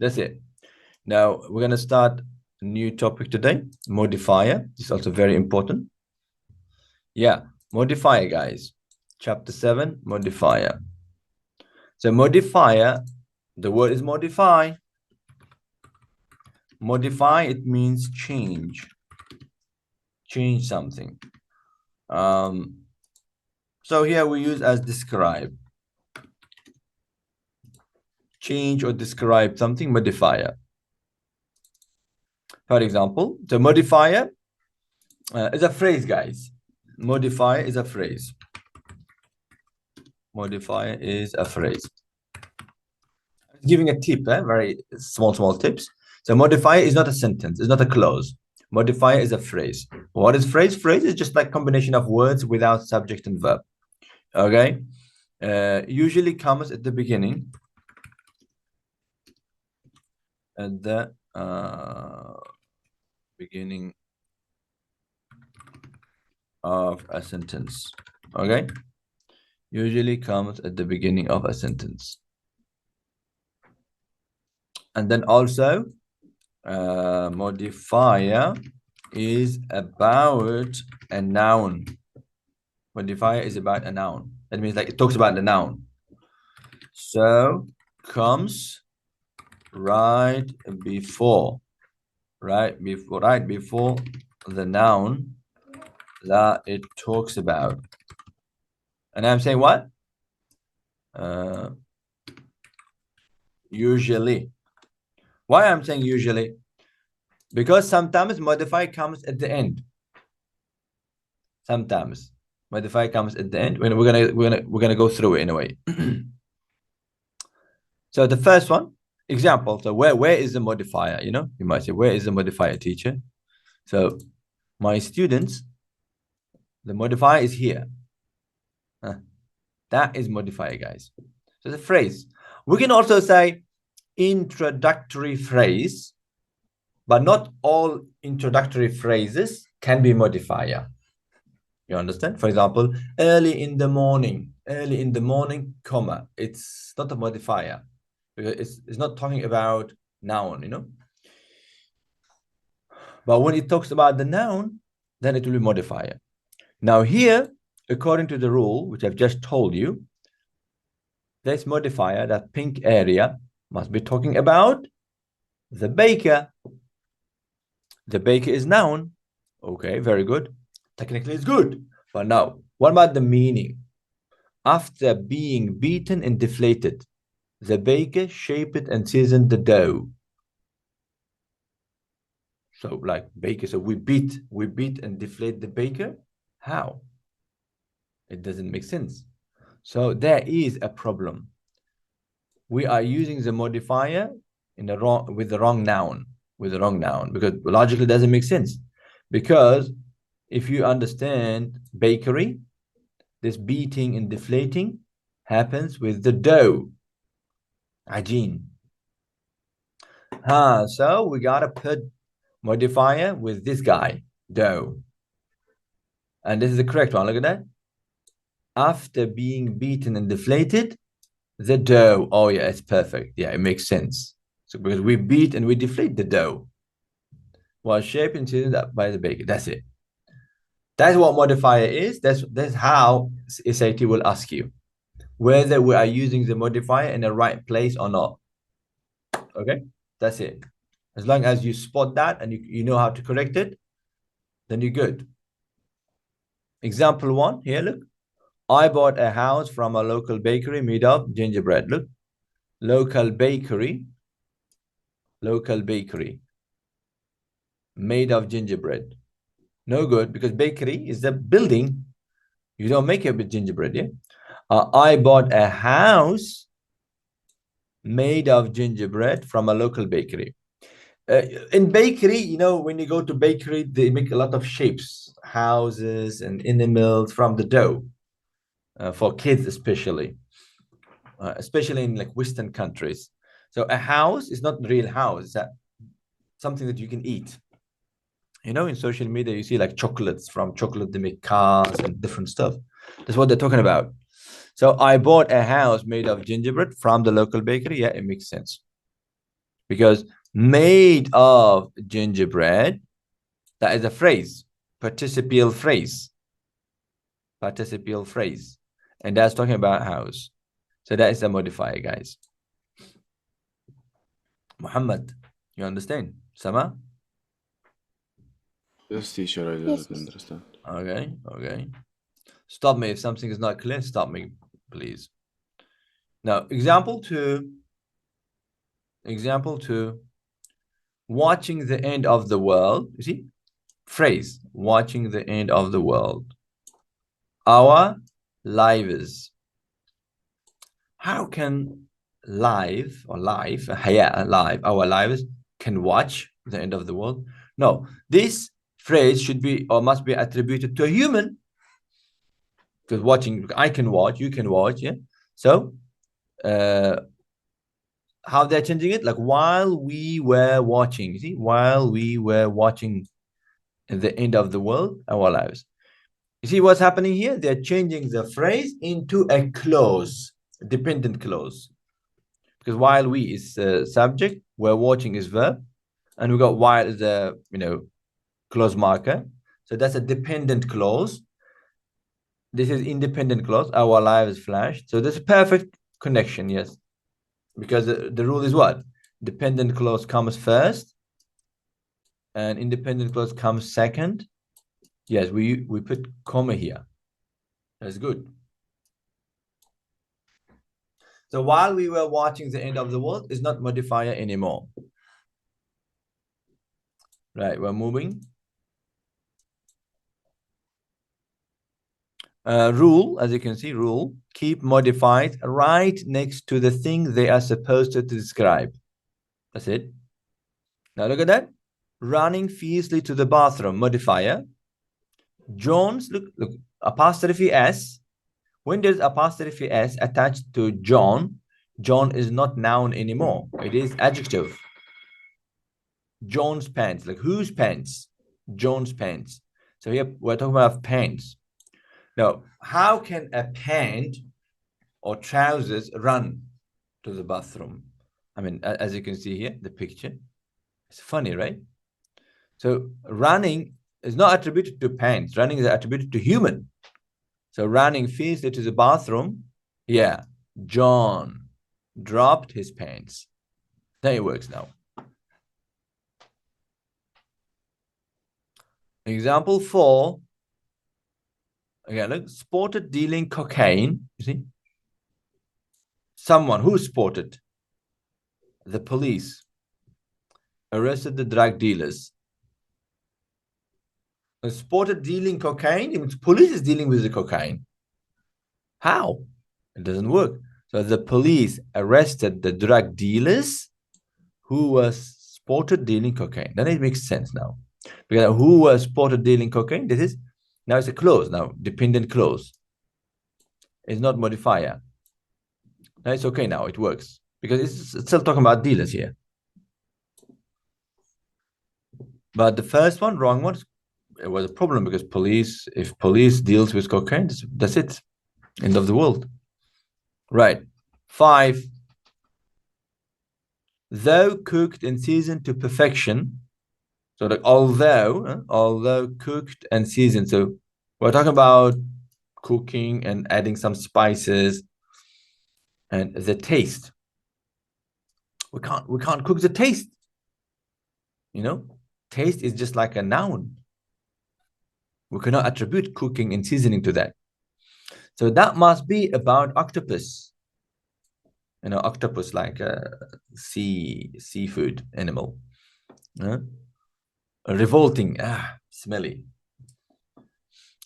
That's it. Now we're going to start a new topic today, modifier. This is also very important. Yeah, modifier, guys. Chapter 7, modifier. So modifier, the word is modify. Modify, it means change. Change something. So here we use as describe. Change or describe something, modifier. For example, the modifier is a phrase, guys. Modifier is a phrase. Modifier is a phrase. I'm giving a tip, very small tips. So modifier is not a sentence, it's not a clause. Modifier is a phrase. What is phrase? Phrase is just like combination of words without subject and verb. Okay. Usually comes at the beginning. At the beginning of a sentence. Okay. Usually comes at the beginning of a sentence. And then also modifier is about a noun. Modifier is about a noun. That means like it talks about the noun. So comes right before the noun that it talks about. And I'm saying what? Usually. Why I'm saying usually? Because sometimes modify comes at the end. Sometimes modify comes at the end. We're gonna go through it in a way. So the first one, example. So where is the modifier? You know, you might say, where is the modifier, teacher? So my students, the modifier is here. That is modifier, guys. So the phrase. We can also say introductory phrase, but not all introductory phrases can be modifier. You understand? For example, early in the morning, comma. It's not a modifier because it's not talking about noun, you know. But when it talks about the noun, then it will be modifier. Now here, according to the rule, which I've just told you, this modifier, that pink area, must be talking about the baker. The baker is noun. Okay, very good. Technically, it's good. But now, what about the meaning? After being beaten and deflated, the baker shaped and seasoned the dough. So, like baker, so we beat and deflate the baker. How? It doesn't make sense. So there is a problem. We are using the modifier with the wrong noun, because logically it doesn't make sense. Because if you understand bakery, this beating and deflating happens with the dough, ajin. So we gotta put modifier with this guy, dough. And this is the correct one. Look at that. After being beaten and deflated, the dough. Oh yeah, it's perfect. Yeah, it makes sense. So because we beat and we deflate the dough, while shaped and seasoned up by the baker. That's it. That's what modifier is. That's how SAT will ask you whether we are using the modifier in the right place or not. Okay, that's it. As long as you spot that and you know how to correct it, then you're good. Example 1 here, look. I bought a house from a local bakery made of gingerbread. Look, local bakery made of gingerbread. No good, because bakery is the building. You don't make it with gingerbread, yeah? I bought a house made of gingerbread from a local bakery. In bakery, you know, when you go to bakery, they make a lot of shapes, houses and animals from the dough, for kids especially in like Western countries. So a house is not real house. It's something that you can eat. You know, in social media, you see like chocolates. From chocolate, they make cars and different stuff. That's what they're talking about. So I bought a house made of gingerbread from the local bakery. Yeah, it makes sense. because made of gingerbread, that is a phrase, participial phrase, and that's talking about house. So that is a modifier, guys. Muhammad, you understand? Sama? Yes, teacher, I Yes, don't understand. Okay. Stop me if something is not clear. Stop me, please. Now, example two. Watching the end of the world. You see? Phrase, watching the end of the world. Our lives. How can live, our lives can watch the end of the world? No, this phrase should be or must be attributed to a human. Because watching, I can watch, you can watch, yeah. So how they're changing it, like while we were watching, you see, while we were watching the end of the world, our lives. You see what's happening here? They're changing the phrase into a clause, a dependent clause. Because while we is subject, we're watching is verb, and we got while is a clause marker. So that's a dependent clause. This is independent clause. Our lives flashed. So this is perfect connection, yes. Because the rule is what? Dependent clause comes first, and independent clause comes second. Yes, we put comma here. That's good. So while we were watching the end of the world is not modifier anymore. Right, we're moving. Rule, as you can see, rule, keep modified right next to the thing they are supposed to describe. That's it. Now look at that. Running fiercely to the bathroom, modifier. John's, look, apostrophe S. When there's apostrophe S attached to John, John is not noun anymore. It is adjective. John's pants, like whose pants? John's pants. So here we're talking about pants. Now, how can a pant or trousers run to the bathroom? I mean, as you can see here, the picture. It's funny, right? So running is not attributed to pants. Running is attributed to human. So running fiercely to the bathroom. Yeah, John dropped his pants. Then it works now. Example 4. Again, look, spotted dealing cocaine. You see? Someone who spotted? The police arrested the drug dealers. Spotted dealing cocaine. It means police is dealing with the cocaine. How? It doesn't work. So the police arrested the drug dealers who was spotted dealing cocaine. Then it makes sense now. Because who was spotted dealing cocaine? This is now it's a clause now, dependent clause. It's not modifier. Now it's okay now, it works. Because it's still talking about dealers here. But the first one, wrong one, it was a problem because if police deals with cocaine, that's it. End of the world. Right. 5. Though cooked and seasoned to perfection. So like although cooked and seasoned. So we're talking about cooking and adding some spices and the taste. We can't cook the taste. Taste is just like a noun. We cannot attribute cooking and seasoning to that. So that must be about octopus. Octopus like a seafood animal. Revolting, smelly.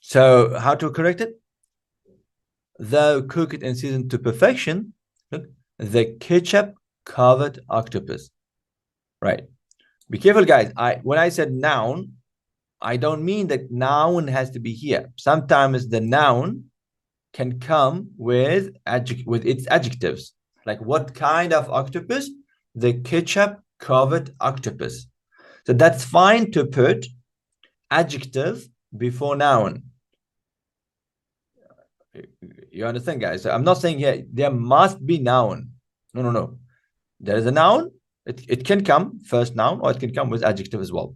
So how to correct it? Though cooked and seasoned to perfection, look, the ketchup covered octopus. Right. Be careful, guys. When I said noun, I don't mean that noun has to be here. Sometimes the noun can come with its adjectives. Like what kind of octopus? The ketchup covered octopus. So that's fine to put adjective before noun. You understand, guys? So I'm not saying here there must be noun. No. There is a noun It can come first noun, or it can come with adjective as well.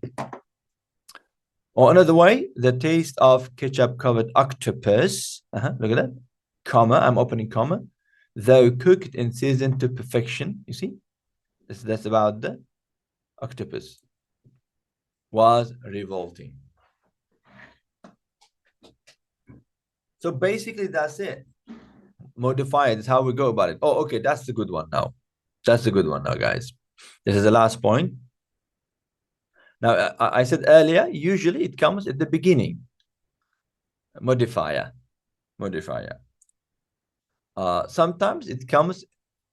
Or another way, the taste of ketchup-covered octopus. Look at that. Comma, I'm opening comma. Though cooked and seasoned to perfection. You see? That's about the octopus. Was revolting. So basically, that's it. Modifier, that's how we go about it. Oh, okay, that's the good one now. That's the good one now, guys. This is the last point. Now, I said earlier, usually it comes at the beginning. Modifier. Sometimes it comes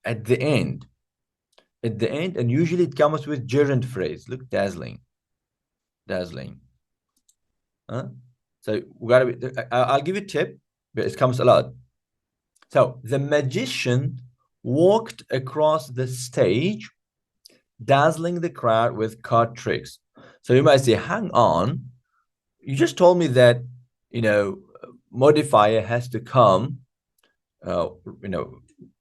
at the end. And usually it comes with gerund phrase. Look, dazzling. So we gotta be. I'll give you a tip, but it comes a lot. So the magician walked across the stage, dazzling the crowd with card tricks. So you might say, hang on, you just told me that, modifier has to come,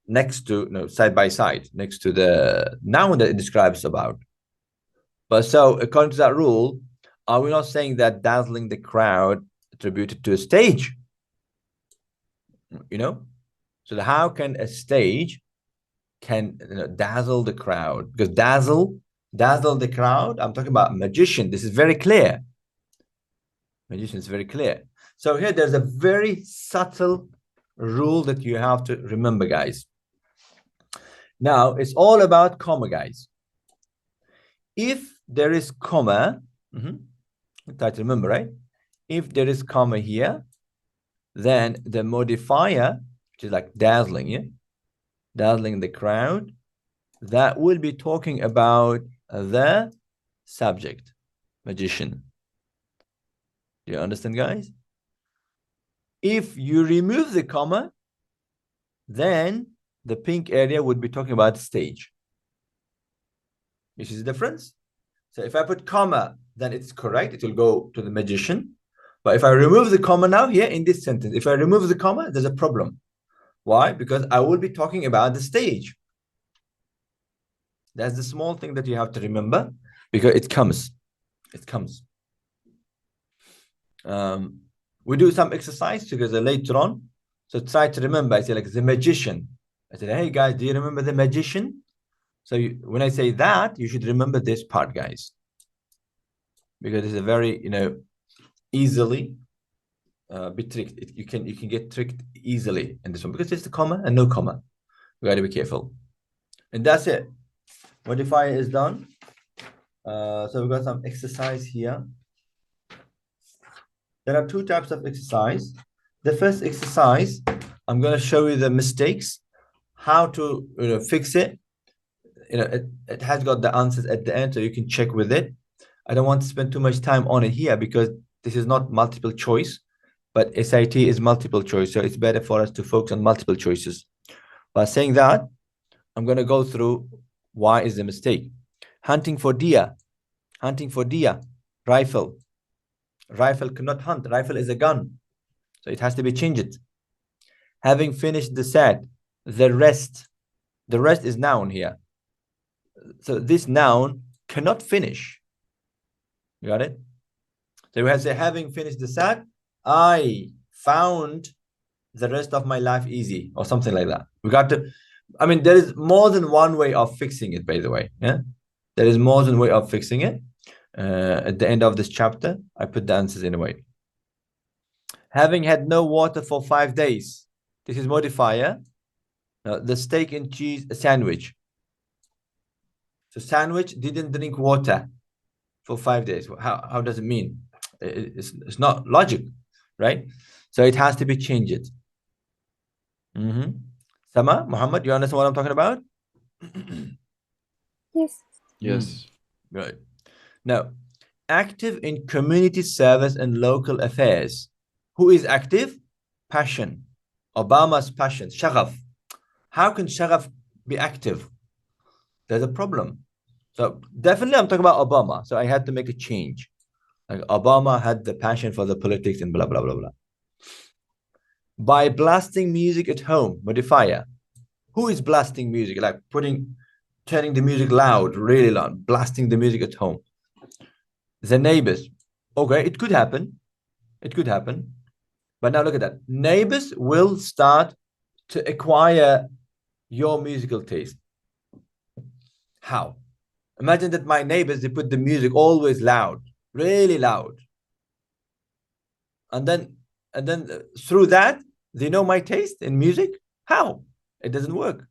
next to, side by side, next to the noun that it describes about. But so according to that rule, are we not saying that dazzling the crowd attributed to a stage? So how can a stage dazzle the crowd? Because dazzle the crowd, I'm talking about magician. This is very clear. Magician is very clear. So here there's a very subtle rule that you have to remember, guys. Now it's all about comma, guys. If there is comma, try to remember, right? If there is comma here, then the modifier, which is like dazzling, dazzling the crowd, that will be talking about the subject, magician. Do you understand, guys? If you remove the comma, then the pink area would be talking about stage. You see the difference? So if I put comma, then it's correct. It will go to the magician. But if I remove the comma now here in this sentence, if I remove the comma, there's a problem. Why? Because I will be talking about the stage. That's the small thing that you have to remember, because it comes. We do some exercise together later on. So try to remember. I say like the magician. I said, hey guys, do you remember the magician? So when I say that, you should remember this part, guys, because it's a very, easily be tricked. You can get tricked easily in this one because it's the comma and no comma. We got to be careful. And that's it. Modifier is done. So we've got some exercise here. There are two types of exercise. The first exercise, I'm going to show you the mistakes, how to fix it. It has got the answers at the end, so you can check with it. I don't want to spend too much time on it here because this is not multiple choice, but SAT is multiple choice. So it's better for us to focus on multiple choices. By saying that, I'm going to go through why is the mistake. Hunting for deer. Rifle. Rifle cannot hunt. Rifle is a gun. So it has to be changed. Having finished the set, the rest. The rest is noun here. So this noun cannot finish. You got it? So we have to say, having finished the set, I found the rest of my life easy, or something like that. We got to, there is more than one way of fixing it, by the way. Yeah, there is more than one way of fixing it. At the end of this chapter, I put the answers in a way. Having had no water for 5 days. This is modifier. The steak and cheese sandwich. So sandwich didn't drink water for 5 days. How does it mean? It's not logic, right? So it has to be changed. Sama, Muhammad, you understand what I'm talking about? Yes. Right. Now, active in community service and local affairs. Who is active? Passion. Obama's passion. Shaghaf. How can Shaghaf be active? There's a problem. So definitely I'm talking about Obama. So I had to make a change. Like Obama had the passion for the politics and blah, blah, blah, blah. By blasting music at home, modifier. Who is blasting music? Like putting turning the music loud, really loud, blasting the music at home. The neighbors. Okay, it could happen. It could happen. But now look at that. Neighbors will start to acquire your musical taste. How? Imagine that my neighbors, they put the music always loud, really loud. And then through that, they know my taste in music. How? It doesn't work.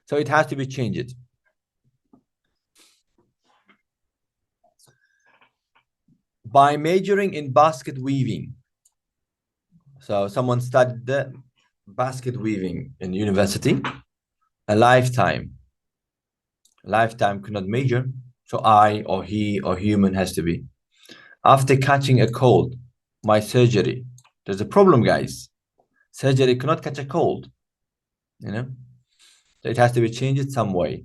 So it has to be changed. By majoring in basket weaving. So someone studied the basket weaving in university, a lifetime. A lifetime could not major. So I or he or human has to be. After catching a cold, my surgery. There's a problem, guys. Surgery cannot catch a cold, you know? So it has to be changed some way.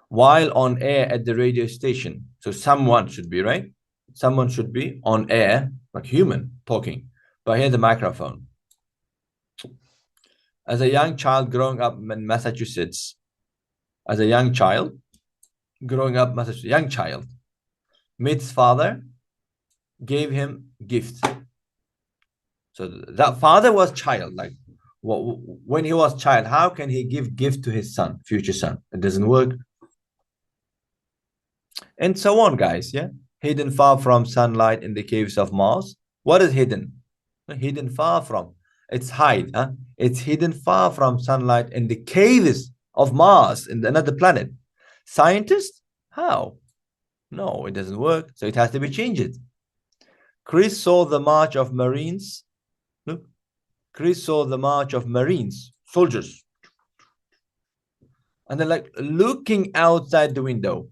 While on air at the radio station. So someone should be, right? Someone should be on air, like human talking. But here's the microphone. As a young child growing up in Massachusetts, as a young child growing up Massachusetts, young child, meets father, gave him gifts. So that father was child, like when he was child, how can he give gift to his son, future son? It doesn't work. And so on, guys. Yeah, hidden far from sunlight in the caves of Mars. What is hidden? Hidden far from. It's hide. Huh? It's hidden far from sunlight in the caves of Mars, in another planet. Scientists? How? No, it doesn't work. So it has to be changed. Chris saw the march of Marines. Look, Chris saw the march of Marines, soldiers, and they're like looking outside the window.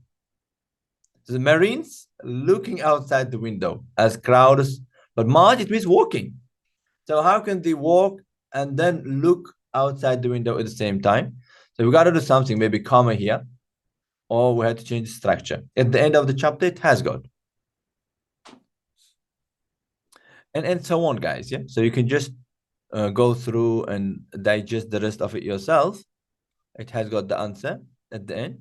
The Marines looking outside the window as crowds, but march, it means walking. So how can they walk and then look outside the window at the same time? So we got to do something, maybe comma here, or we had to change the structure. At the end of the chapter, it has got. And so on, guys. Yeah. So you can just go through and digest the rest of it yourself. It has got the answer at the end,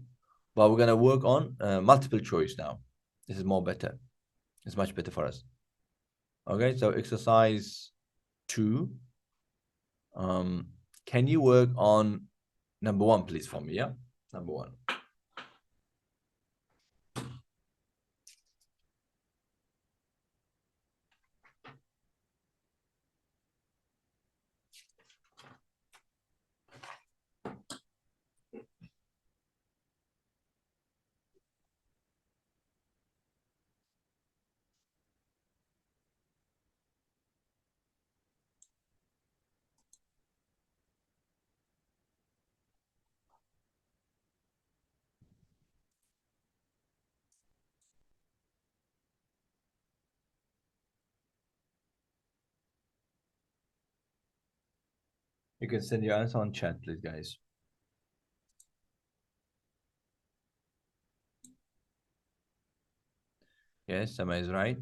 but we're gonna work on multiple choice now. This is more better. It's much better for us. Okay, so exercise 2. Can you work on number 1, please, for me? Yeah, number 1. You can send your answer on chat, please, guys. Yes, Sama is right.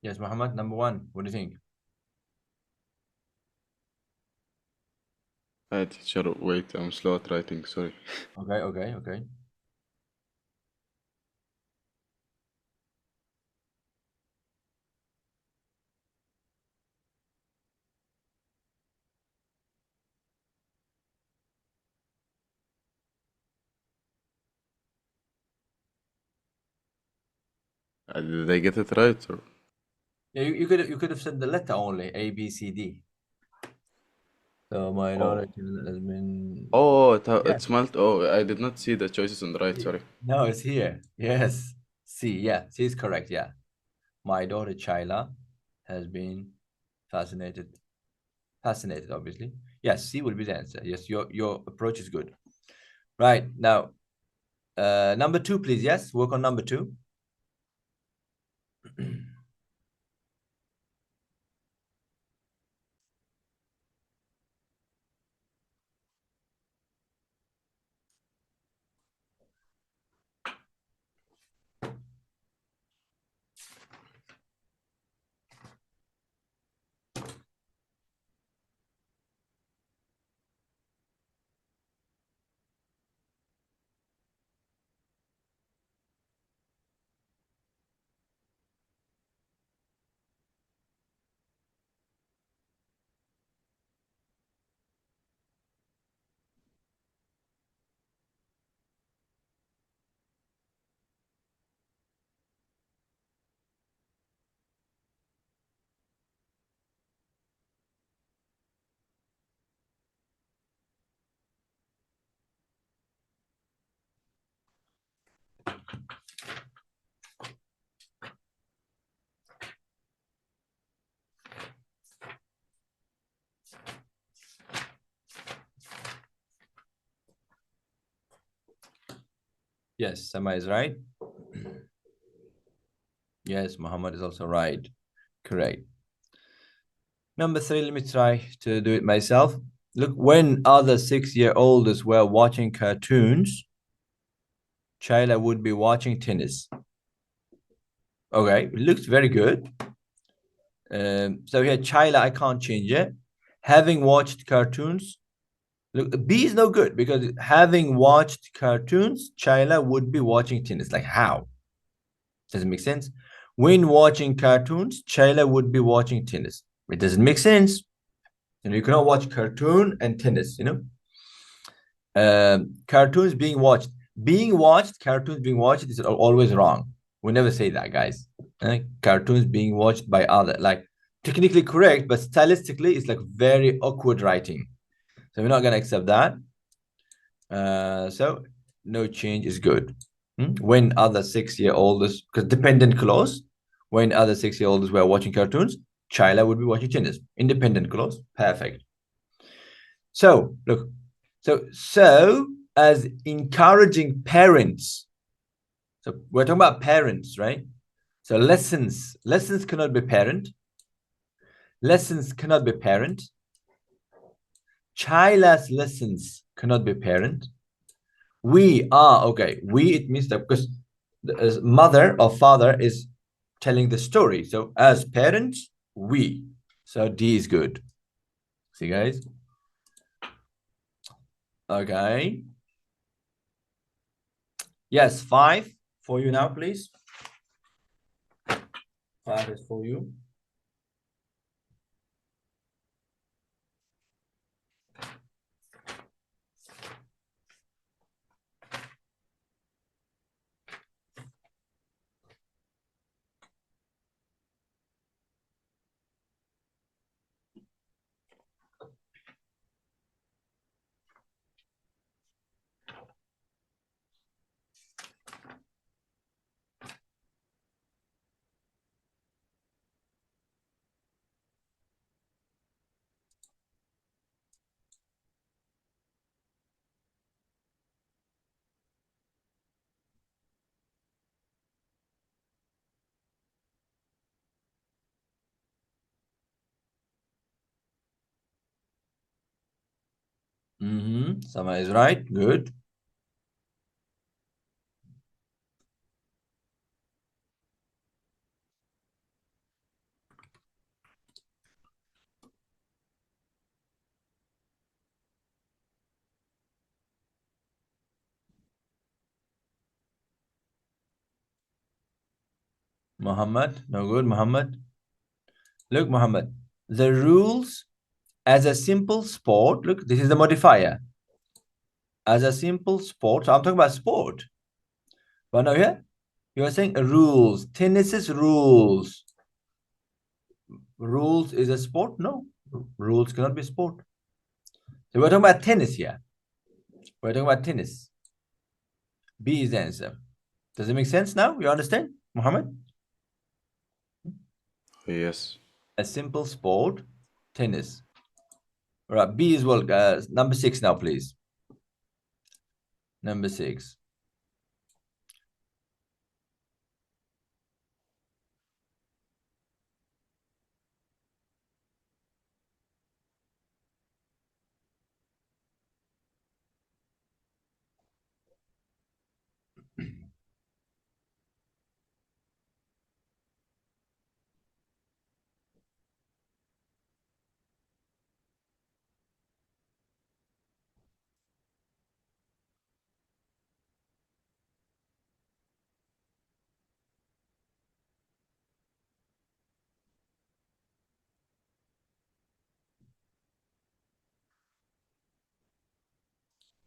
Yes, Muhammad, number 1. What do you think? Hi, teacher. Wait, I'm slow at writing. Sorry. Okay, okay, okay. Did I get it right? Or... Yeah, you could have said the letter only A B C D. So my daughter Oh. has been. Oh, Yeah. it's malt. Oh, I did not see the choices on the right. Sorry. No, it's here. Yes. C. Yeah, C is correct. Yeah. My daughter Chila has been fascinated. Fascinated, obviously. Yes, C will be the answer. Yes, your approach is good. Right now, number two, please. Yes, work on number two. Yes, Sama is right. Yes, Muhammad is also right. Correct. Number three, let me try to do it myself. Look, when other 6-year-olds were watching cartoons, Chila would be watching tennis. Okay, it looks very good. So here, Chila, I can't change it. Having watched cartoons, look, B is no good because having watched cartoons, Chila would be watching tennis. Like how? Doesn't make sense. When watching cartoons, Chila would be watching tennis. It doesn't make sense. You cannot watch cartoon and tennis. Cartoons being watched. Cartoons being watched is always wrong. We never say that, guys. Cartoons being watched by other, like technically correct, but stylistically, it's like very awkward writing. So we're not gonna accept that. So no change is good. When other 6-year-olds, because dependent clause, when other 6-year-olds were watching cartoons, Chila would be watching tennis. Independent clause, perfect. So look, so as encouraging parents. So we're talking about parents, right? So lessons cannot be parent. Lessons cannot be parent. Chila's lessons cannot be parent. We are okay. We, it means that because the mother or father is telling the story. So as parents, we. So D is good. See, guys? Okay. Yes, 5 for you now, please. 5 is for you. Sama is right. Good. Muhammad. No good. Muhammad. Look, Muhammad. The rules as a simple sport. Look, this is the modifier. As a simple sport. So I'm talking about sport. But now here, You are saying rules. Tennis is rules. Rules is a sport? No. Rules cannot be sport. So we're talking about tennis here. We're talking about tennis. B is the answer. Does it make sense now? You understand, Muhammad? Yes. A simple sport, tennis. All right, B as well. Number 6 now, please. Number 6.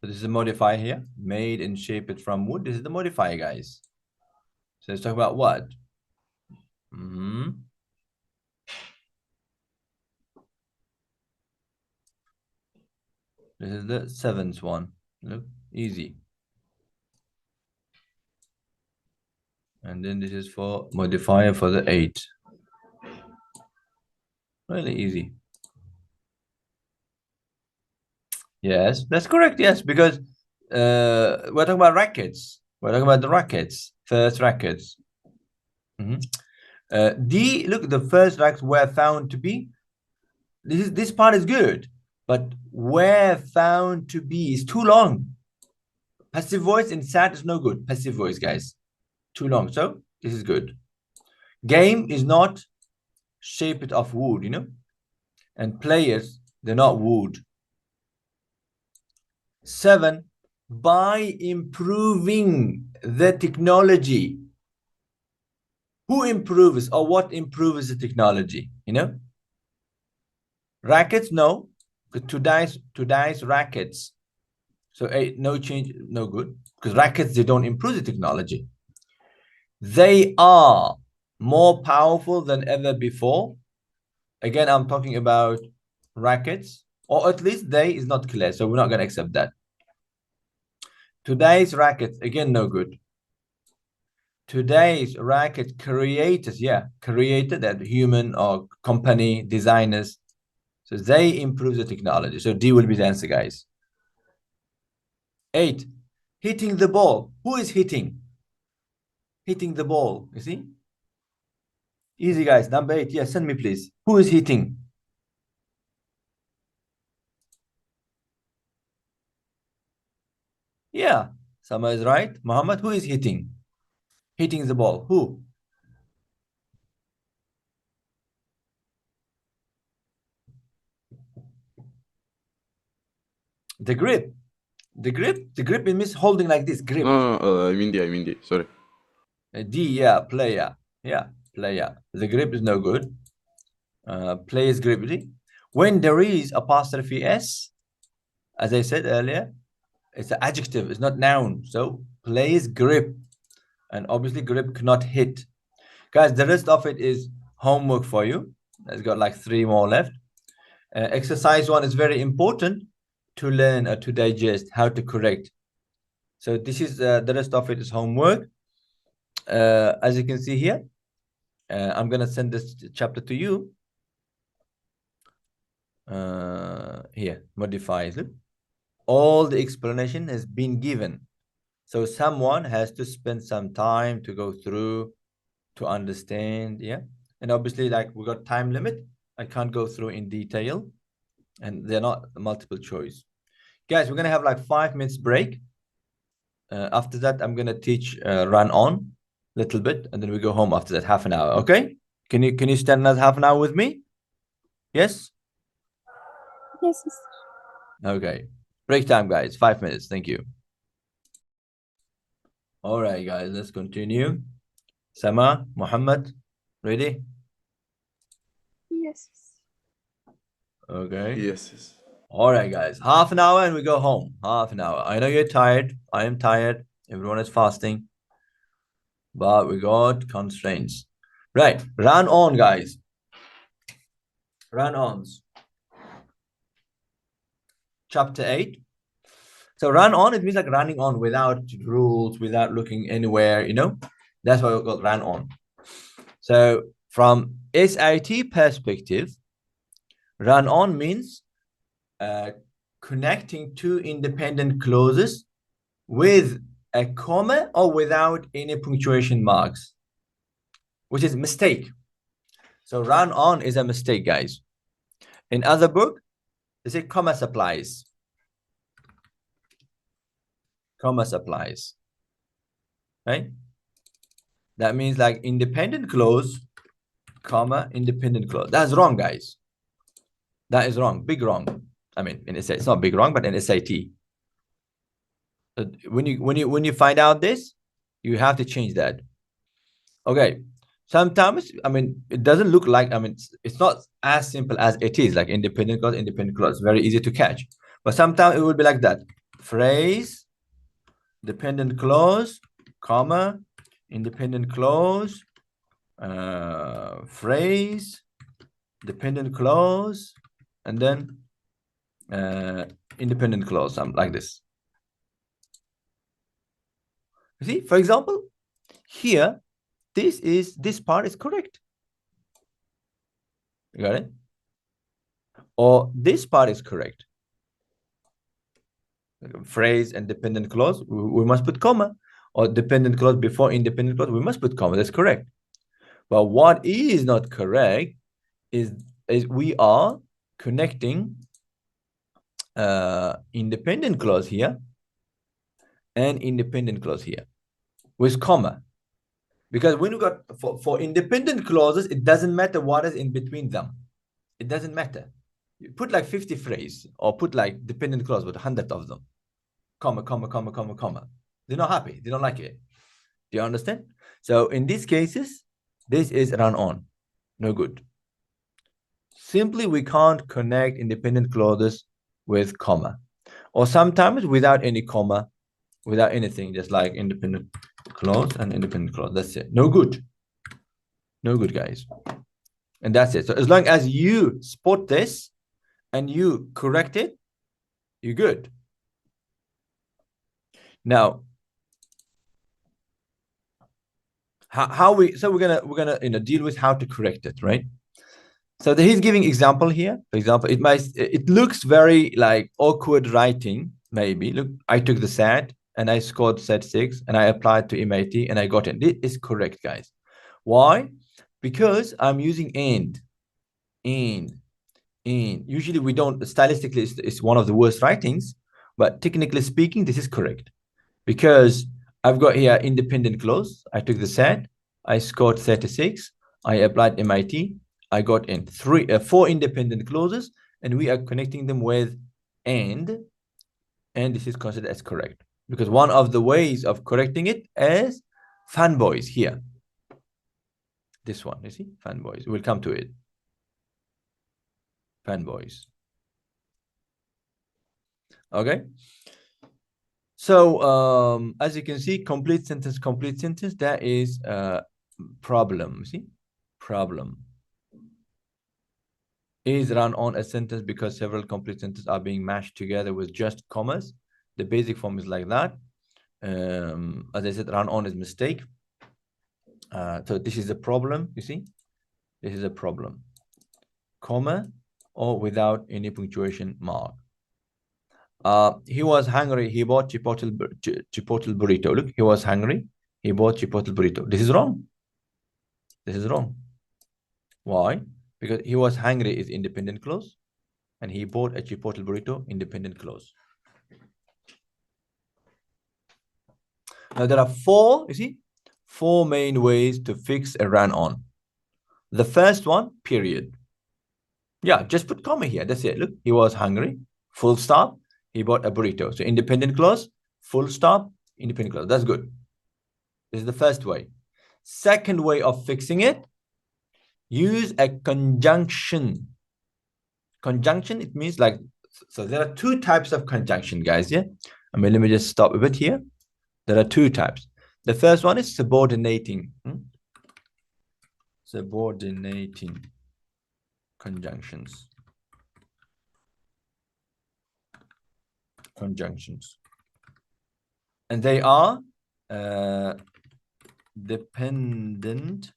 So this is a modifier here. Made and shaped from wood. This is the modifier, guys. So let's talk about what? This is the 7th one. Look, easy. And then this is for modifier for the 8. Really easy. Yes, that's correct. Yes, because we're talking about rackets. We're talking about the rackets. First rackets. D, look, the first rackets were found to be. This part is good, but were found to be is too long. Passive voice in sat is no good. Passive voice, guys. Too long. So this is good. Game is not shaped of wood, you know. And players, they're not wood. 7, by improving the technology. Who improves or what improves the technology? You know, rackets, no. Today's rackets. So no change, no good, because rackets, they don't improve the technology. They are more powerful than ever before. Again, I'm talking about rackets, or at least they is not clear, so we're not going to accept that. Today's rackets, again, no good. Today's racket creators, created that human or company designers. So they improve the technology. So D will be the answer, guys. 8, hitting the ball. Who is hitting? Hitting the ball, you see? Easy, guys. Number 8. Yes, send me, please. Who is hitting? Yeah, Sama is right. Muhammad, who is hitting? Hitting the ball. Who? The grip. The grip. The grip means holding like this. Grip. No, I mean D. Sorry. D, yeah, player. Yeah, player. The grip is no good. Player's grip. When there is apostrophe S, as I said earlier, it's an adjective. It's not noun. So player's grip. And obviously grip cannot hit. Guys, the rest of it is homework for you. It's got like 3 more left. Exercise 1 is very important to learn or to digest how to correct. So this is the rest of it is homework. As you can see here, I'm going to send this chapter to you. Here, modifiers. All the explanation has been given. So someone has to spend some time to go through, to understand. Yeah. And obviously, like, we got time limit. I can't go through in detail. And they're not multiple choice. Guys, we're going to have like 5 minutes break. After that, I'm going to teach run-on a little bit. And then we go home after that, half an hour. Okay? Can you stand another half an hour with me? Yes? Yes. Okay. Break time, guys. 5 minutes. Thank you. All right, guys. Let's continue. Sama, Muhammad, ready? Yes. Okay. Yes. All right, guys. Half an hour and we go home. Half an hour. I know you're tired. I am tired. Everyone is fasting. but we got constraints. Right, run on, guys. Run-ons. Chapter 8. So run on, it means like running on without rules, without looking anywhere, you know? That's why we got run on. So from SIT perspective, run on means connecting two independent clauses with a comma or without any punctuation marks, which is mistake. So run on is a mistake, guys. In other book, they say comma supplies. Comma supplies, right? That means like independent clause, comma, independent clause. That's wrong, guys. That is wrong, big wrong. I mean, in SAT, it's not big wrong, but in SAT. When you find out this, you have to change that. Okay. Sometimes, I mean, it doesn't look like, I mean, it's not as simple as it is, like independent clause, very easy to catch. But sometimes it will be like that. Phrase, dependent clause, comma, independent clause, phrase, dependent clause, and then independent clause, something like this. You see, for example, here, this part is correct. You got it? Or this part is correct. Phrase and dependent clause, we must put comma. Or dependent clause before independent clause, we must put comma. That's correct. But what is not correct is we are connecting independent clause here and independent clause here with comma. Because when you got for independent clauses, it doesn't matter what is in between them. It doesn't matter. You put like 50 phrase or put like dependent clause with 100 of them. Comma, comma, comma, comma, comma. They're not happy. They don't like it. Do you understand? So in these cases, this is run on. No good. Simply, we can't connect independent clauses with comma. Or sometimes without any comma, without anything, just like independent clause and independent clause. That's it. No good. No good, guys. And that's it. So as long as you spot this and you correct it, you're good. Now, we're gonna deal with how to correct it, right? So he's giving example here. For example, it looks very like awkward writing, maybe. Look, I took the SAT and I scored SAT 6 and I applied to MIT and I got in. This is correct, guys. Why? Because I'm using and. Usually we don't, stylistically, it's one of the worst writings, but technically speaking, this is correct. Because I've got here independent clause. I took the SAT. I scored 36. I applied MIT. I got in 4 independent clauses, and we are connecting them with and this is considered as correct. Because one of the ways of correcting it is fanboys here. This one, you see, fanboys. We'll come to it. Fanboys. Okay. So as you can see, complete sentence, that is problem. See, problem is run on a sentence because several complete sentences are being mashed together with just commas. The basic form is like that. As I said, run on is mistake. So this is a problem. You see, this is a problem. Comma or without any punctuation mark. He was hungry. He bought chipotle burrito. Look, he was hungry. He bought chipotle burrito. This is wrong. This is wrong. Why? Because he was hungry is independent clause, and he bought a chipotle burrito, independent clause. Now there are 4, you see, 4 main ways to fix a run on. The first one, period. Yeah, just put comma here. That's it. Look, he was hungry. Full stop. He bought a burrito. So independent clause, full stop, independent clause. That's good. This is the first way. Second way of fixing it, use a conjunction. Conjunction, it means like, so there are 2 types of conjunction, guys. Yeah. I mean, let me just stop a bit here. There are 2 types. The first one is subordinating. Subordinating conjunctions. And they are dependent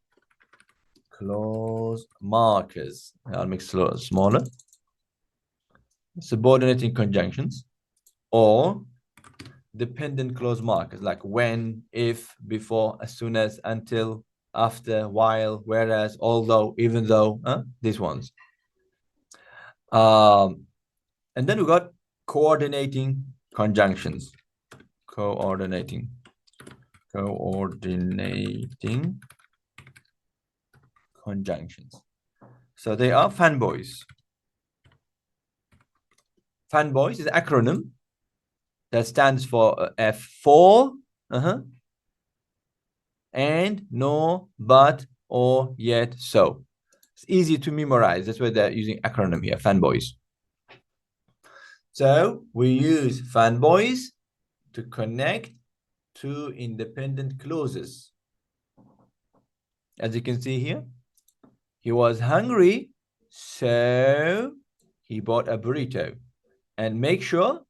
clause markers. I'll make it smaller. Subordinating conjunctions or dependent clause markers like when, if, before, as soon as, until, after, while, whereas, although, even though, these ones. And then we got coordinating conjunctions. Coordinating conjunctions. So they are fanboys. Fanboys is an acronym that stands for F4, and, nor, but, or, yet, so. It's easy to memorize. That's why they're using acronym here, fanboys. So we use fanboys to connect two independent clauses. As you can see here, he was hungry, so he bought a burrito. And make sure,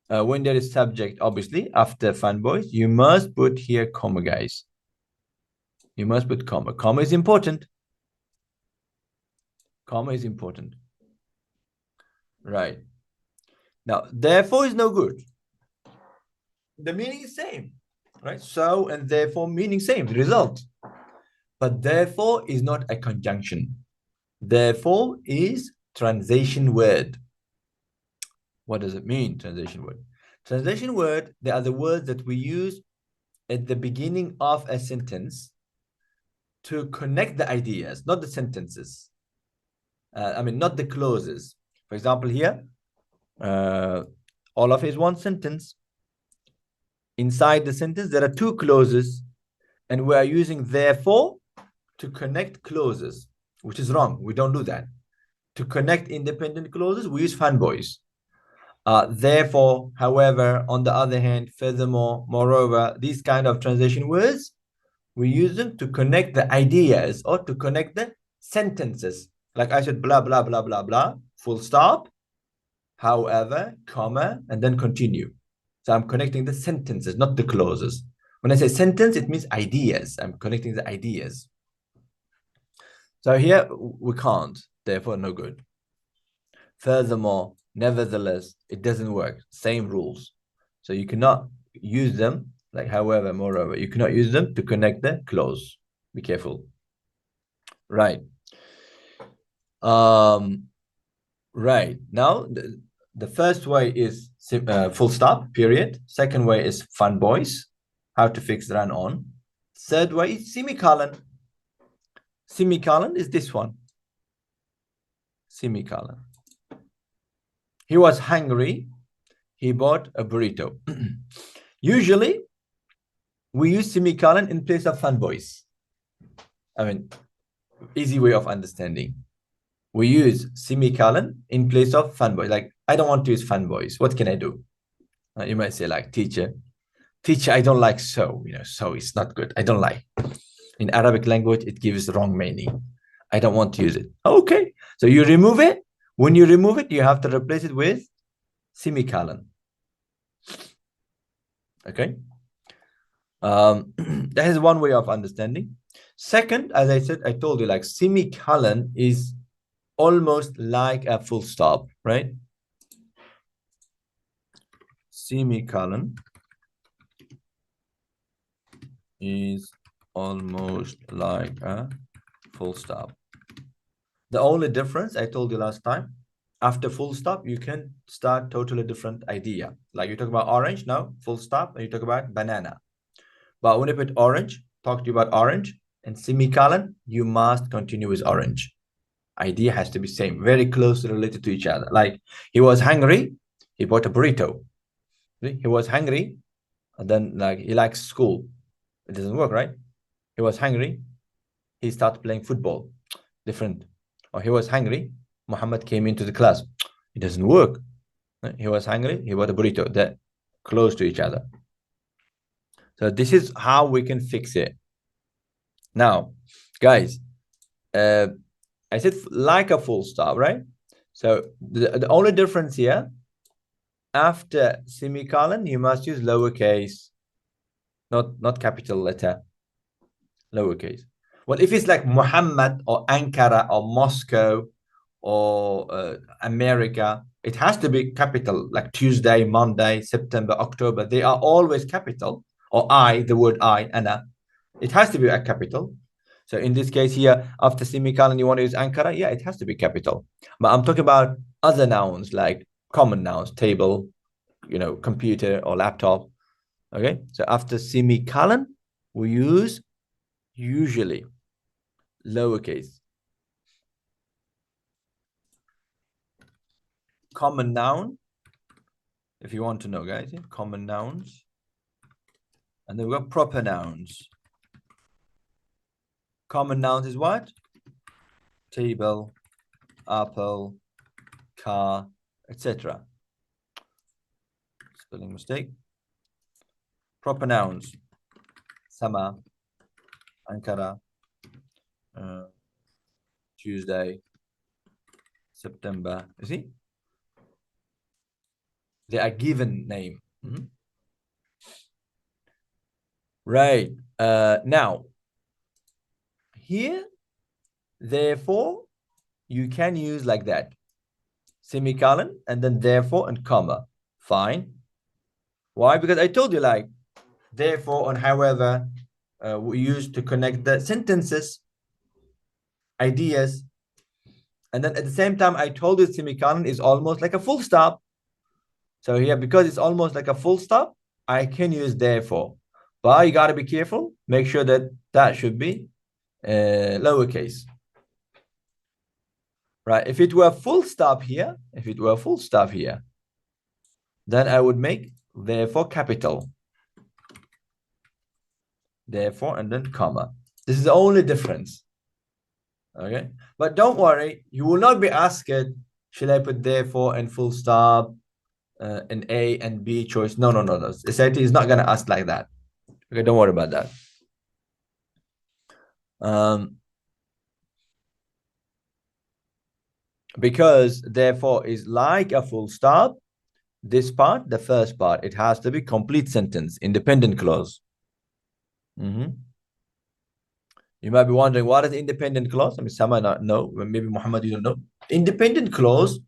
when there is subject, obviously, after fanboys, you must put here comma, guys. You must put comma. Comma is important. Comma is important. Right. Now, therefore is no good. The meaning is same, right? So and therefore meaning same, result. But therefore is not a conjunction. Therefore is transition word. What does it mean, transition word? Transition word, they are the words that we use at the beginning of a sentence to connect the ideas, not the sentences. Not the clauses. For example, here, all of is one sentence. Inside the sentence, there are two clauses, and we are using therefore to connect clauses, which is wrong. We don't do that. To connect independent clauses, we use fanboys. Therefore, however, on the other hand, furthermore, moreover, these kind of transition words, we use them to connect the ideas or to connect the sentences. Like I said, blah, blah, blah, blah, blah, full stop, however, comma, and then continue. So I'm connecting the sentences, not the clauses. When I say sentence, it means ideas. I'm connecting the ideas. So here we can't, therefore no good. Furthermore, nevertheless, it doesn't work. Same rules. So you cannot use them, like however, moreover, you cannot use them to connect the clause. Be careful. Right. Right. Now, the first way is full stop, period. Second way is fanboys, how to fix run-on. Third way is semicolon. Semicolon is this one. Semicolon. He was hungry. He bought a burrito. Usually, we use semicolon in place of fanboys. Easy way of understanding. We use semicolon in place of fanboys. Like, I don't want to use fanboys. What can I do? You might say, like, teacher, I don't like so. So it's not good. I don't like. In Arabic language, it gives wrong meaning. I don't want to use it. Okay. So you remove it. When you remove it, you have to replace it with semicolon. Okay. That is one way of understanding. Second, as I said, I told you, like, semicolon is almost like a full stop, right? Semicolon is almost like a full stop. The only difference, I told you last time, after full stop, you can start totally different idea. Like you talk about orange, now full stop, and you talk about banana. But when you put orange, talk to you about orange, and semicolon, you must continue with orange. Idea has to be same, very closely related to each other. Like he was hungry, he bought a burrito. He was hungry, and then like he likes school. It doesn't work, right? He was hungry, he started playing football. Different. Or he was hungry, Muhammad came into the class. It doesn't work. He was hungry, he bought a burrito. They're close to each other. So this is how we can fix it. Now, guys, I said like a full stop, right? So the only difference here, after semicolon, you must use lowercase, not capital letter, lowercase. Well, if it's like Muhammad or Ankara or Moscow or America, it has to be capital, like Tuesday, Monday, September, October. They are always capital. Or the word I, Anna. It has to be a capital. So in this case here, after semicolon, you want to use Ankara? Yeah, it has to be capital. But I'm talking about other nouns like common nouns, table, computer or laptop. Okay, so after semicolon, we use usually lowercase. Common noun, if you want to know, guys, common nouns. And then we've got proper nouns. Common nouns is what? Table, apple, car, etc. Spelling mistake. Proper nouns. Sama, Ankara, Tuesday, September. You see? They are given name. Right. Now, here, therefore, you can use like that. Semicolon, and then therefore and comma. Fine. Why? Because I told you like, therefore and however, we use to connect the sentences, ideas. And then at the same time, I told you semicolon is almost like a full stop. So here, because it's almost like a full stop, I can use therefore. But you got to be careful. Make sure that should be lowercase. Right? If it were full stop here, then I would make therefore capital. Therefore, and then comma. This is the only difference. Okay? But don't worry, you will not be asked, should I put therefore and full stop, an A and B choice? No. SAT is not going to ask like that. Okay, don't worry about that. Because therefore is like a full stop. This part, the first part, it has to be complete sentence, independent clause. You might be wondering, what is independent clause? I mean, some might not know. Maybe Muhammad, you don't know. Independent clause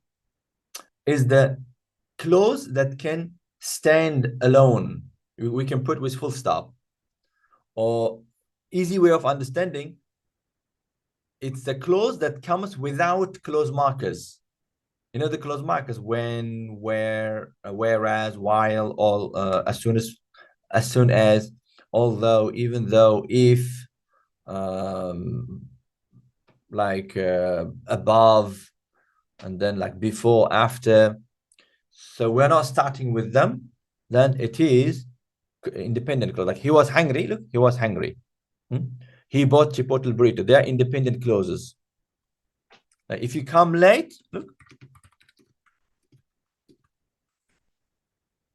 is the clause that can stand alone. We can put with full stop. Or easy way of understanding, it's the clause that comes without clause markers. You know the clause markers: when, where, whereas, while, all, as soon as, although, even though, if, like above, and then like before, after. So we're not starting with them. Then it is independent clause. Like he was hungry. Look, he was hungry. He bought chipotle burrito. They are independent clauses. Like if you come late, look.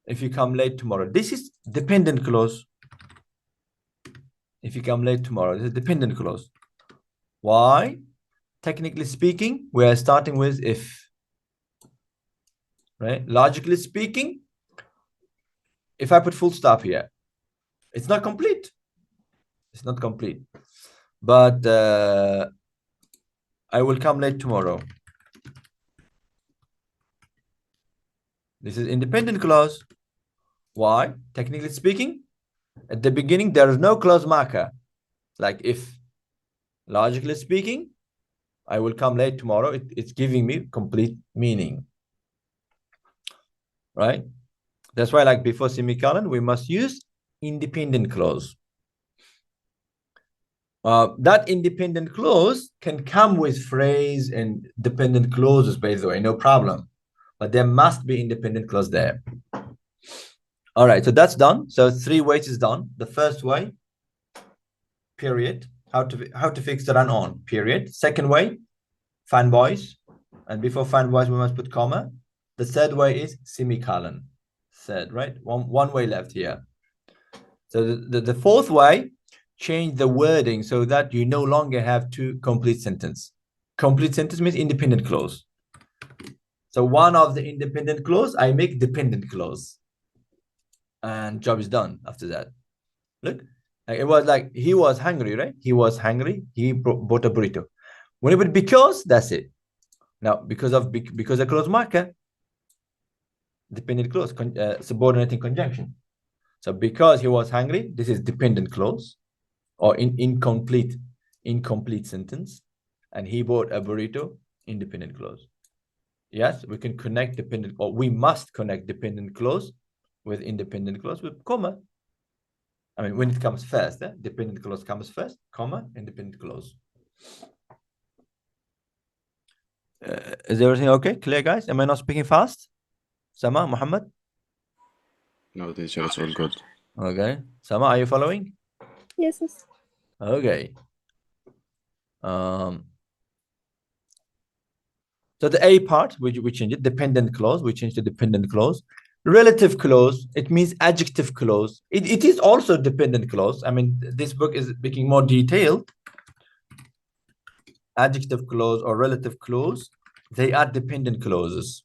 If you come late tomorrow, this is dependent clause. If you come late tomorrow, this is dependent clause. Why? Technically speaking, we are starting with if. Right? Logically speaking, if I put full stop here, it's not complete. It's not complete. But I will come late tomorrow. This is independent clause. Why? Technically speaking, at the beginning, there is no clause marker. Like if. Logically speaking, I will come late tomorrow. It's giving me complete meaning. Right? That's why, like before semicolon, we must use independent clause. That independent clause can come with phrase and dependent clauses, by the way, no problem. But there must be independent clause there. All right, so that's done. So 3 ways is done. The first way, period. How to fix the run-on, period. Second way, fanboys. And before fanboys, we must put comma. The third way is semicolon. Third, right? One way left here. So the fourth way, change the wording so that you no longer have two complete sentence. Complete sentence means independent clause. So one of the independent clause, I make dependent clause. And job is done after that. Look, it was like he was hungry, right? He was hungry. He bought a burrito. When you put because, that's it. Now, because a clause marker, dependent clause, subordinating conjunction. So because he was hungry, this is dependent clause or incomplete sentence. And he bought a burrito, independent clause. Yes, we can connect dependent, or we must connect dependent clause with independent clause with comma. I mean, when it comes first, dependent clause comes first, comma, independent clause. Is everything okay? Clear, guys? Am I not speaking fast? Sama, Muhammad? No, teacher, it's all good. Okay. Sama, are you following? Yes, yes. Okay. So the A part, we change it. Dependent clause, we change to dependent clause. Relative clause, it means adjective clause. It is also dependent clause. I mean, this book is making more detailed. Adjective clause or relative clause, they are dependent clauses.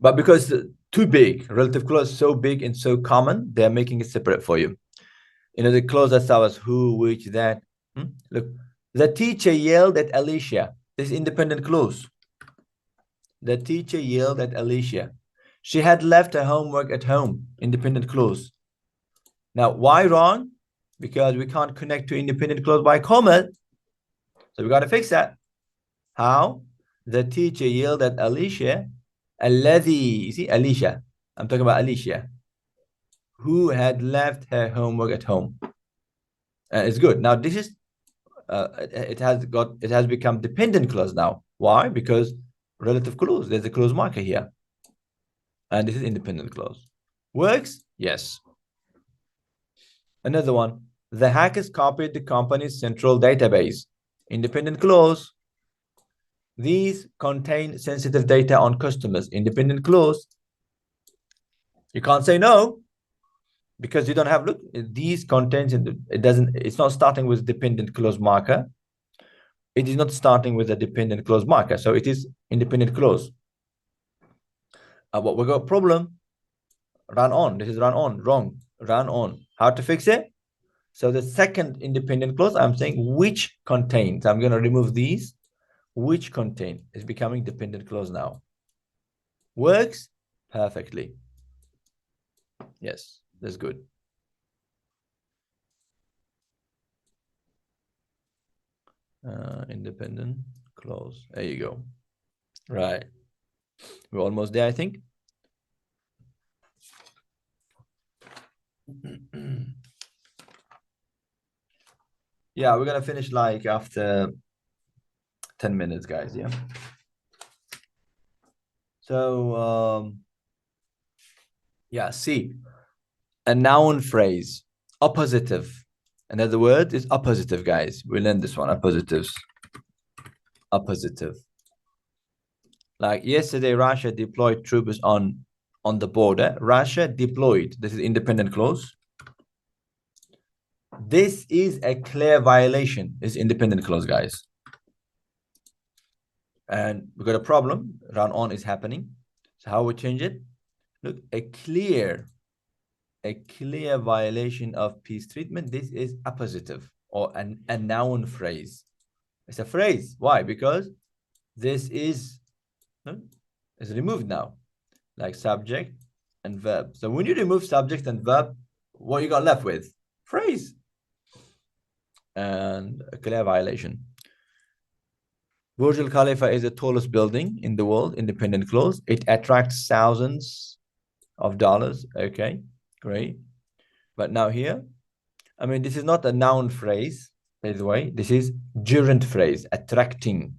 But because too big, relative clause so big and so common, they're making it separate for you. You know, the clause that was who, which, that. Look, the teacher yelled at Alicia. This is independent clause. The teacher yelled at Alicia. She had left her homework at home. Independent clause. Now, why wrong? Because we can't connect to independent clause by comma. So we got to fix that. How? The teacher yelled at Alicia. You see, Alicia. I'm talking about Alicia, who had left her homework at home. It's good. Now, this is it has become dependent clause now. Why? Because relative clause. There's a clause marker here. And this is independent clause. Works? Yes. Another one. The hackers copied the company's central database. Independent clause. These contain sensitive data on customers. Independent clause. You can't say no because you don't have, look, these contains, it's not starting with dependent clause marker. It is not starting with a dependent clause marker. So it is independent clause. What we got problem? Run on. This is run on. Wrong. Run on. How to fix it? So the second independent clause, I'm saying which contains. I'm going to remove these. Which contain is becoming dependent clause now. Works perfectly. Yes, that's good. Independent clause. There you go. Right. We're almost there, I think. Yeah, we're gonna finish like after 10 minutes, guys. Yeah. So yeah, see, a noun phrase, appositive. Another word is appositive, guys. We learned this one, appositives. Appositive. Like yesterday, Russia deployed troops on the border. Russia deployed. This is independent clause. This is a clear violation. It's independent clause, guys. And we got a problem. Run on is happening. So how we change it? Look, a clear violation of peace treatment. This is appositive or a noun phrase. It's a phrase. Why? Because this is removed now, like subject and verb. So when you remove subject and verb, what you got left with? Phrase. And a clear violation. Burj Al Khalifa is the tallest building in the world, independent clause. It attracts thousands of dollars. Okay, great. But now here, I mean, this is not a noun phrase, by the way. This is gerund phrase, attracting.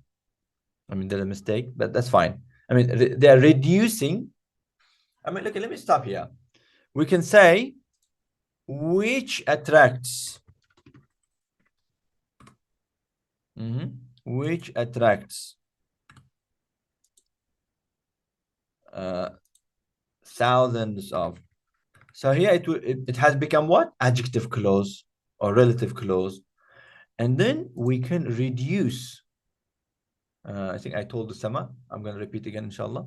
I mean, there's a mistake, but that's fine. I mean, they're reducing. I mean, look, let me stop here. We can say, which attracts. Which attracts thousands of So here it has become what? Adjective clause or relative clause. And then we can reduce. I think I told the Sama. I'm going to repeat again, inshallah.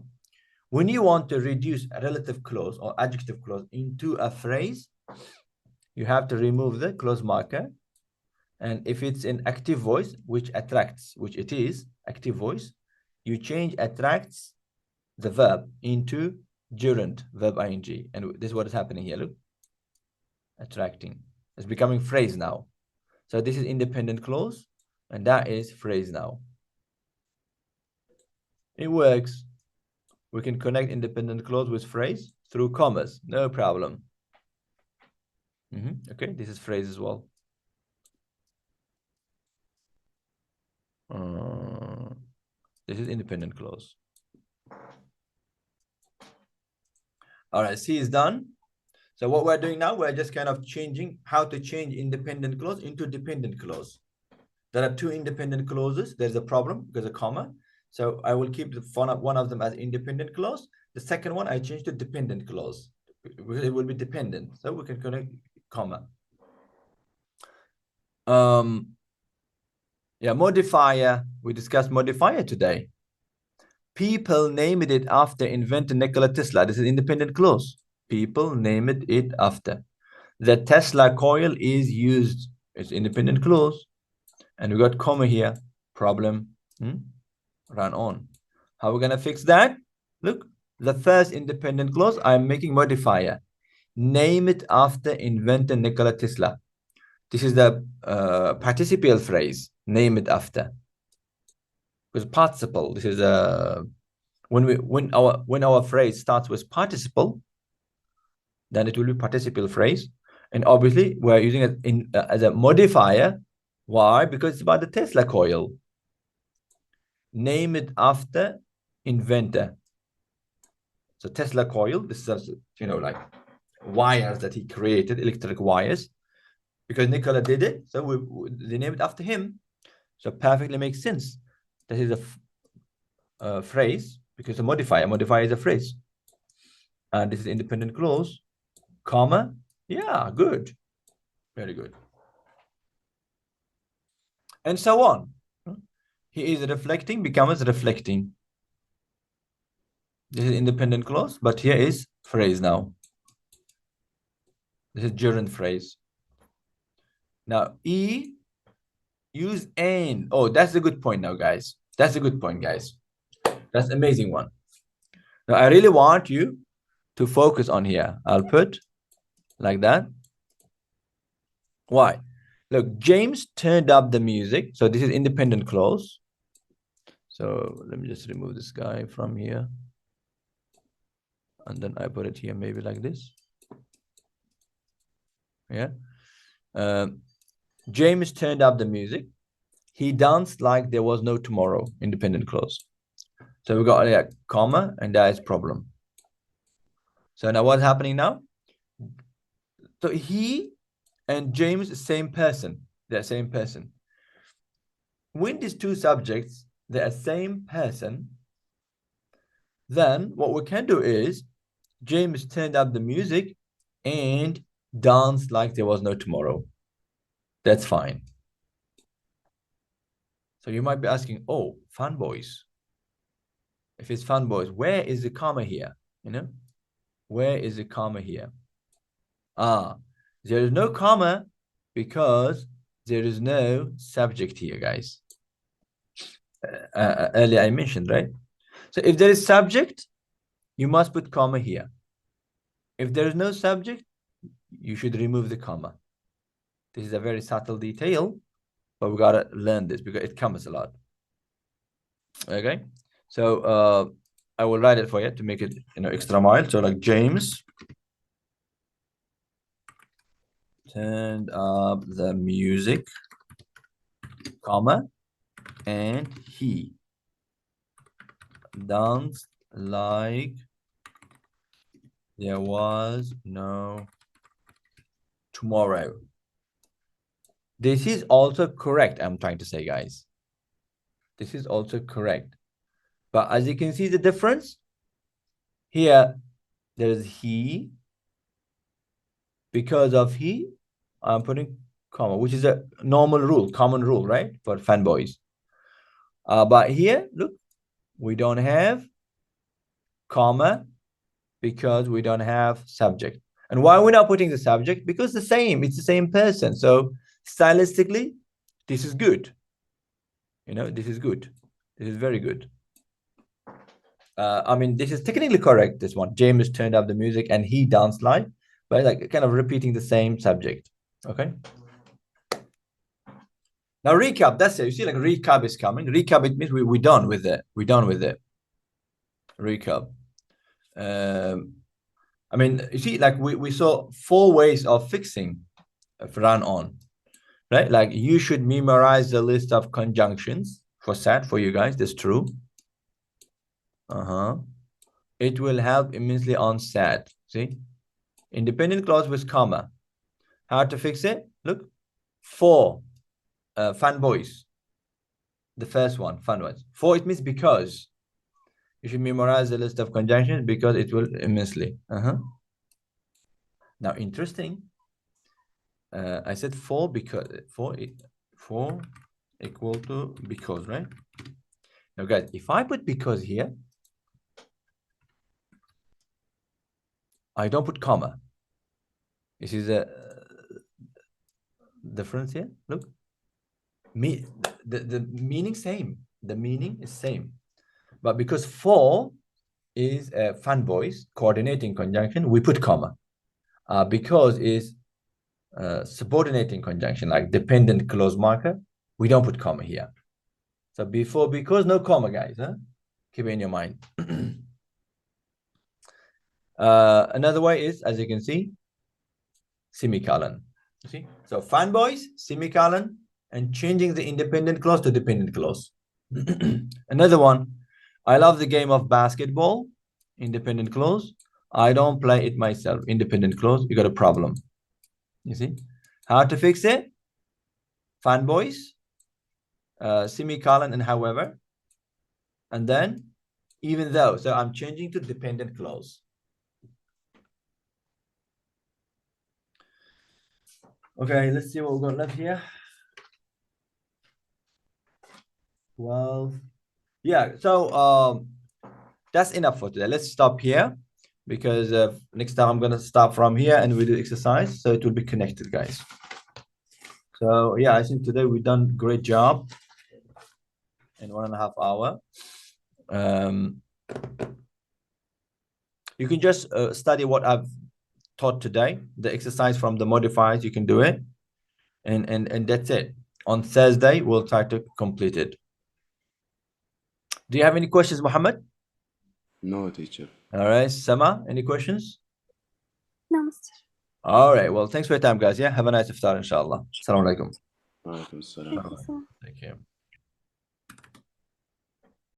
When you want to reduce a relative clause or adjective clause into a phrase, you have to remove the clause marker. And if it's in active voice, which attracts, which it is, active voice, you change attracts the verb into gerund, verb ing. And this is what is happening here, look. Attracting. It's becoming phrase now. So this is independent clause, and that is phrase now. It works. We can connect independent clause with phrase through commas, no problem. Okay, this is phrase as well. This is independent clause. All right, C is done. So what we're doing now, we're just kind of changing how to change independent clause into dependent clause. There are two independent clauses. There's a problem because of comma. So I will keep one of them as independent clause. The second one I change to dependent clause because it will be dependent. So we can connect comma. Yeah, modifier. We discussed modifier today. People named it after inventor Nikola Tesla. This is independent clause. People named it after. The Tesla coil is used. It's independent clause. And we got comma here. Problem. Run on. How are we going to fix that? Look, the first independent clause, I'm making modifier. Name it after inventor Nikola Tesla. This is the participial phrase. Name it after. Because participle. This is a when our phrase starts with participle, then it will be participial phrase. And obviously, we're using it as a modifier. Why? Because it's about the Tesla coil. Name it after inventor. So Tesla coil, this is, like wires that he created, electric wires, because Nikola did it. So they named it after him. So perfectly makes sense. This is a phrase because a modifier is a phrase. And this is independent clause, comma. Yeah, good. Very good. And so on. He is reflecting becomes reflecting. This is independent clause, but here is phrase now. This is gerund phrase. Now, E, use and. Oh, that's a good point now, guys. That's a good point, guys. That's an amazing one. Now, I really want you to focus on here. I'll put like that. Why? Look, James turned up the music. So this is independent clause. So let me just remove this guy from here. And then I put it here, maybe like this. Yeah. James turned up the music. He danced like there was no tomorrow. Independent clause. So we got a comma, and that is problem. So now what's happening now? So he and James, same person. They're same person. When these two subjects, they're same person, then what we can do is James turned up the music and danced like there was no tomorrow. That's fine. So you might be asking, oh, fanboys. If it's fanboys, where is the comma here? Where is the comma here? There is no comma because there is no subject here, guys. Earlier I mentioned, right? So if there is subject, you must put comma here. If there is no subject, you should remove the comma. This is a very subtle detail, but we gotta learn this because it comes a lot. Okay, so I will write it for you to make it extra mile. So like James turned up the music, comma, and he danced like there was no tomorrow. This is also correct, I'm trying to say, guys. This is also correct. But as you can see the difference, here there is he, Because of he, I'm putting comma, which is a normal rule, common rule, right? For fanboys. But here, look, we don't have comma because we don't have subject. And why we're not putting the subject? Because it's the same person. So stylistically, this is good. You know, this is good. This is very good. I mean, this is technically correct, this one. James turned up the music and he danced live, but like kind of repeating the same subject. Okay. Now recap, that's it. You see, like recap is coming. Recap, it means we're done with it. We're done with it. Recap. I mean, you see, like we saw 4 ways of fixing run-on, right? Like you should memorize the list of conjunctions for SAT for you guys. That's true. It will help immensely on SAT. See, independent clause with comma. How to fix it? Look, 4 fanboys. The first one, fanboys. 4, it means because. You should memorize the list of conjunctions because it will immensely. Now, interesting. I said 4 because 4 equal to because, right? Now, guys, if I put because here, I don't put comma. This is a difference here. Look, the meaning same. The meaning is same, but because 4 is a fanboys coordinating conjunction, we put comma. Because is subordinating conjunction, like dependent clause marker, we don't put comma here. So before because, no comma, guys. Keep it in your mind. Another way is, as you can see, semicolon. You see, so fanboys, semicolon, and changing the independent clause to dependent clause. Another one, I love the game of basketball, independent clause. I don't play it myself, independent clause. You got a problem. You see how to fix it? Fanboys, semicolon, and however, and then even though. So I'm changing to dependent clause. Okay, let's see what we've got left here. Well, yeah, so that's enough for today. Let's stop here because next time I'm going to start from here and we do exercise, so it will be connected, guys. So yeah, I think today we've done great job in 1.5 hours. You can just study what I've taught today, the exercise from the modifiers. You can do it, and that's it. On Thursday we'll try to complete it. Do you have any questions, Muhammad? No, teacher. All right, Sama, any questions? No, Master. All right, well, thanks for your time, guys. Yeah, have a nice iftar, inshallah. Assalamu alaikum. Alaikum salam. Thank you so much. Thank you.